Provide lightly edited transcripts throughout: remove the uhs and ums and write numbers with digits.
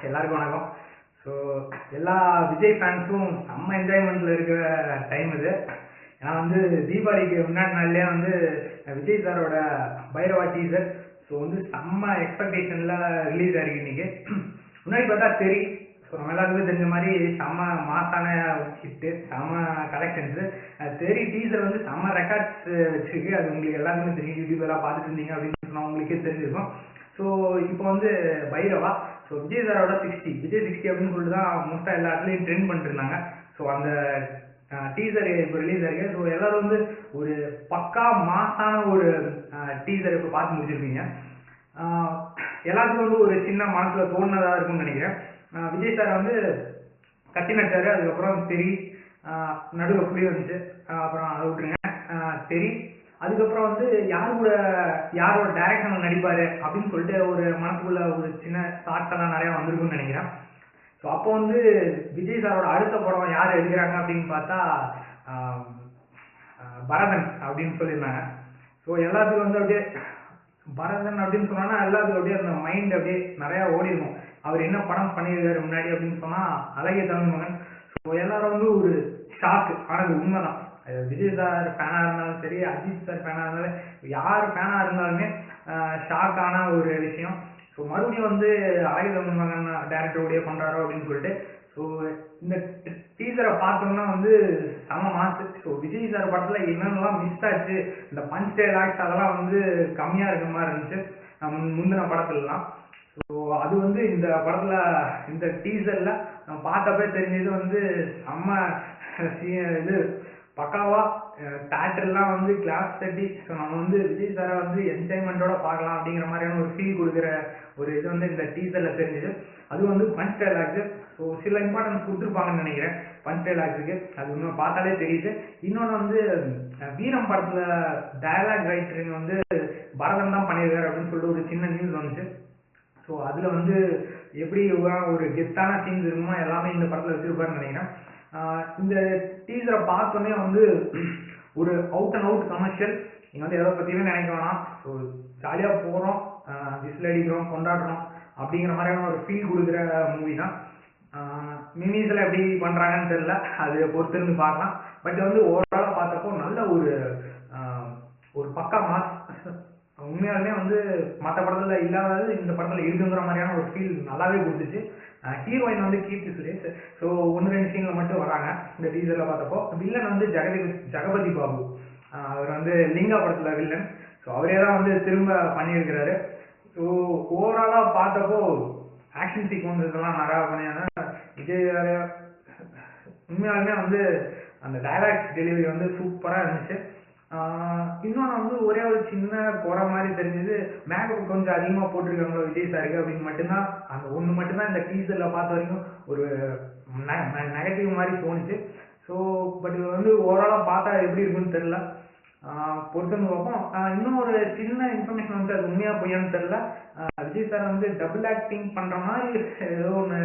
எல்லாருக்கும் வணக்கம். ஸோ எல்லா விஜய் ஃபேன்ஸும் செம்ம என்ஜாய்மெண்ட்டில் இருக்கிற டைம் இது. ஏன்னா வந்து தீபாவளிக்கு முன்னாடி நாள்லேயே வந்து விஜய் சாரோட பைரவா டீசர் ஸோ வந்து செம்ம எக்ஸ்பெக்டேஷனில் ரிலீஸ் ஆகிருக்கு இன்னைக்கு. முன்னாடி பார்த்தா தெரி ஸோ நம்ம எல்லாருக்குமே தெரிஞ்ச மாதிரி செம்ம மாசான ஹிட்டு, செம்ம கலெக்ஷன்ஸு. தெரி டீசர் வந்து செம்ம ரெக்கார்ட்ஸ் வச்சுருக்கு. அது உங்களுக்கு எல்லாருக்குமே தெரியும். யூடியூப் எல்லாம் பார்த்துட்டு இருந்தீங்க அப்படின்னு சொன்னால் உங்களுக்கே தெரிஞ்சிருக்கும். ஸோ இப்போ வந்து பைரவா ஸோ விஜய் சாரோட 60 விஜய் 60 அப்படின்னு சொல்லிட்டு தான் மோஸ்ட்டாக எல்லா இடத்துலையும் ட்ரெண்ட் பண்ணிட்டு இருந்தாங்க. ஸோ அந்த டீசர் இப்போ ரிலீஸ் ஆகிருக்கு. ஸோ எல்லாரும் வந்து ஒரு பக்கா மாசான ஒரு டீசர் இப்போ பார்த்து முடிச்சிருப்பீங்க. எல்லாத்துக்கும் வந்து ஒரு சின்ன மனசில் தோணுனதாக இருக்கும்னு நினைக்கிறேன். விஜய் சார் வந்து கத்தி நடிச்சாரு, அதுக்கப்புறம் தெரி, நடுவில் புளி வந்துச்சு, அப்புறம் அதை விட்டுருங்க, தெரி, அதுக்கப்புறம் வந்து யாரோட டைரக்ஷனில் நடிப்பாரு அப்படின்னு சொல்லிட்டு ஒரு மனசுக்குள்ள ஒரு சின்ன தாட்ஸ் எல்லாம் நிறையா வந்திருக்குன்னு நினைக்கிறேன். ஸோ அப்போ வந்து விஜய் சாரோட அடுத்த படம் யார் எடுக்கிறாங்க அப்படின்னு பார்த்தா பரதன் அப்படின்னு சொல்லியிருந்தாங்க. ஸோ எல்லாத்துக்கும் வந்து அப்படியே பரதன் அப்படின்னு சொன்னா எல்லாத்துக்கும் அப்படியே அந்த மைண்ட் அப்படியே நிறையா ஓடி இருக்கும். அவர் என்ன படம் பண்ணியிருக்காரு முன்னாடி அப்படின்னு சொன்னால் அழகிய தமிழ் மகன். ஸோ எல்லாரும் வந்து ஒரு ஷாக்கு. ஆனால் அது உண்மைதான். விஜய் சார் ஃபேனாக இருந்தாலும் சரி, அஜித் சார் ஃபேனாக இருந்தாலும் யார் ஃபேனாக இருந்தாலுமே ஷாக்கான ஒரு விஷயம். ஸோ மறுபடியும் வந்து அழகிய தமிழ் மகன் டேரக்டரோடைய பண்ணுறாரோ அப்படின்னு சொல்லிட்டு ஸோ இந்த டீசரை பார்த்தோம்னா வந்து செம மாசு. ஸோ விஜய் சார் படத்தில் என்னென்னலாம் மிஸ் ஆச்சு, இந்த பஞ்ச் டைலாக்ஸ் அதெல்லாம் வந்து கம்மியாக இருக்கிற மாதிரி இருந்துச்சு முந்தின படத்துலலாம். ஸோ அது வந்து இந்த படத்தில் இந்த டீசரில் நம்ம பார்த்தப்பே தெரிஞ்சது வந்து செம்ம இது பக்காவா தேட்டர்லாம் வந்து கிளாஸ் தட்டி ஸோ நம்ம வந்து விஜய் சாரை வந்து என்ஜாய்மெண்ட்டோட பார்க்கலாம் அப்படிங்கிற மாதிரியான ஒரு ஃபீல் கொடுக்குற ஒரு இது வந்து இந்த டீசரில் தெரிஞ்சுது. அது வந்து பஞ்ச் டைலாக்ஸு. ஸோ சில இம்பார்ட்டன்ஸ் கொடுத்துருப்பாங்கன்னு நினைக்கிறேன் பஞ்ச் டைலாக்ஸுக்கு. அது இன்னும் பார்த்தாலே தெரியுது. இன்னொன்று வந்து வீரம் படத்தில் டயலாக் ரைட்டரிங் வந்து பரதன் தான் பண்ணியிருக்காரு அப்படின்னு சொல்லிட்டு ஒரு சின்ன நியூஸ் வந்துச்சு. ஸோ அதில் வந்து எப்படி ஒரு கெத்தான சீன்ஸ் இருக்குமோ எல்லாமே இந்த படத்தில் வச்சுருப்பாருன்னு நினைக்கிறேன். இந்த டீசரை பார்த்தோன்னே வந்து ஒரு அவுட் அண்ட் அவுட் கமர்ஷியல். நீங்கள் வந்து எதை பற்றியுமே நினைக்க வேணாம். ஸோ ஜாலியாக போகிறோம், விசில் அடிக்கிறோம், கொண்டாடுறோம் அப்படிங்கிற மாதிரியான ஒரு ஃபீல் கொடுக்குற மூவி தான். மினிஸில் எப்படி பண்ணுறாங்கன்னு தெரியல, அது பொறுத்திருந்து பார்க்கலாம். பட் வந்து ஓவராலாக பார்த்தப்போ நல்ல ஒரு பக்கா மாஸ். உண்மையாலுமே வந்து மற்ற படத்தில் இல்லாதது இந்த படத்தில் இருக்குங்கிற மாதிரியான ஒரு ஃபீல் நல்லாவே கொடுத்துச்சு. ஹீரோயின் வந்து கீர்த்தி சுரேஷ். ஸோ 1-2 சீனில் மட்டும் வராங்க இந்த டீசரில் பார்த்தப்போ. வில்லன் வந்து ஜெகபதி பாபு. அவர் வந்து லிங்கா படத்தில் வில்லன். ஸோ அவரே தான் வந்து திரும்ப பண்ணியிருக்கிறாரு. ஸோ ஓவராலாக பார்த்தப்போ ஆக்ஷன் சீக்வன்சஸ் எல்லாம் நிறையா பண்ணியிருந்தாங்க. விஜய் உண்மையாலுமே வந்து அந்த டைலாக்ஸ் டெலிவரி வந்து சூப்பராக இருந்துச்சு. இன்னொன்று வந்து ஒரே ஒரு சின்ன குறை மாதிரி தெரிஞ்சது, மேக்கப் கொஞ்சம் அதிகமாக போட்டிருக்காங்களோ விஜய் சாருக்கு அப்படின்னு மட்டும்தான். அந்த ஒன்று மட்டும்தான் இந்த டீசரில் பார்த்த வரைக்கும் ஒரு நெகட்டிவ் மாதிரி தோணுச்சு. ஸோ பட் இது வந்து ஓவராலாக பார்த்தா எப்படி இருக்குன்னு தெரில, பொறுத்து பார்ப்போம். இன்னும் ஒரு சின்ன இன்ஃபர்மேஷன் வந்து அது உண்மையாக பொய்யான்னு தெரில. விஜய் சார் வந்து டபுள் ஆக்டிங் பண்ணுற மாதிரி ஏதோ ஒன்று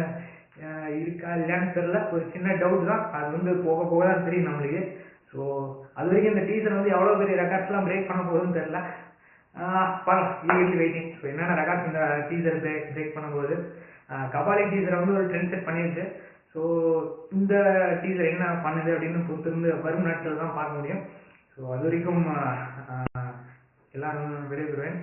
இருக்கா இல்லையான்னு தெரில. ஒரு சின்ன டவுட் தான். அது வந்து போக போக தான் தெரியும் நம்மளுக்கு. ஸோ அது வரைக்கும் இந்த டீசர் வந்து எவ்வளோ பெரிய ரெக்கார்ட்ஸ்லாம் பிரேக் பண்ண போகுதுன்னு தெரில. பார்க்கலாம், வெயிட்டிங். ஸோ என்னென்ன ரெக்கார்ட்ஸ் இந்த டீசர் பிரேக் பண்ணும்போது கபாலி டீசரை வந்து ஒரு ட்ரெண்ட் செட் பண்ணிடுச்சு. ஸோ இந்த டீசர் என்ன பண்ணுது அப்படின்னு பொறுத்திருந்து வரும் நாட்கள் தான் பார்க்க முடியும். ஸோ அது வரைக்கும் எல்லாரும் விடைபெறுவேன்.